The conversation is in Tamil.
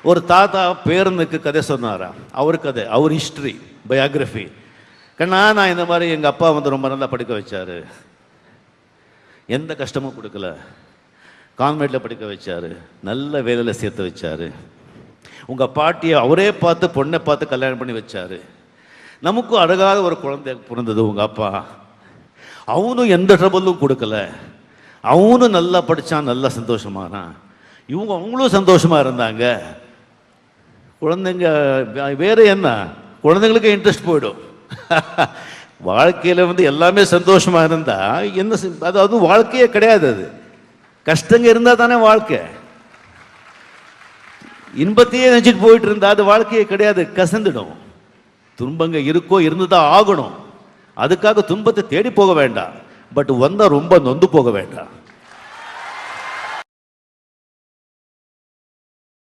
ஒரு தாத்தா பேரனுக்கு கதை சொன்னாரா, அவர் கதை, அவர் ஹிஸ்ட்ரி, பயோகிராஃபி. கண்ணா, நான் இந்த மாதிரி எங்கள் அப்பா வந்து ரொம்ப நல்லா படிக்க வச்சார், எந்த கஷ்டமும் கொடுக்கல, கான்வெண்ட்டில் படிக்க வச்சார், நல்ல வேலையில் சேர்த்து வச்சார், உங்கள் பாட்டியை அவரே பார்த்து பொண்ணை பார்த்து கல்யாணம் பண்ணி வச்சார், நமக்கும் அழகாத ஒரு குழந்தை பிறந்தது உங்கள் அப்பா, அவனும் எந்த ட்ரபுளும் கொடுக்கல, அவனும் நல்லா படித்தான், நல்லா சந்தோஷமானான், அவங்களும் சந்தோஷமாக இருந்தாங்க. குழந்தைங்க வேறு என்ன, குழந்தைங்களுக்கு இன்ட்ரெஸ்ட் போயிடும். வாழ்க்கையில் வந்து எல்லாமே சந்தோஷமாக இருந்தால் என்ன, அதாவது வாழ்க்கையே கிடையாது. அது கஷ்டங்க இருந்தால் தானே வாழ்க்கை. இன்பத்தையே நினச்சிட்டு போயிட்டு இருந்தால் அது வாழ்க்கையே கிடையாது, கசந்துடும். துன்பங்க இருக்கோ, இருந்து தான் ஆகணும். அதுக்காக துன்பத்தை தேடி போக வேண்டாம், பட் வந்தால் ரொம்ப நொந்து போக வேண்டாம்.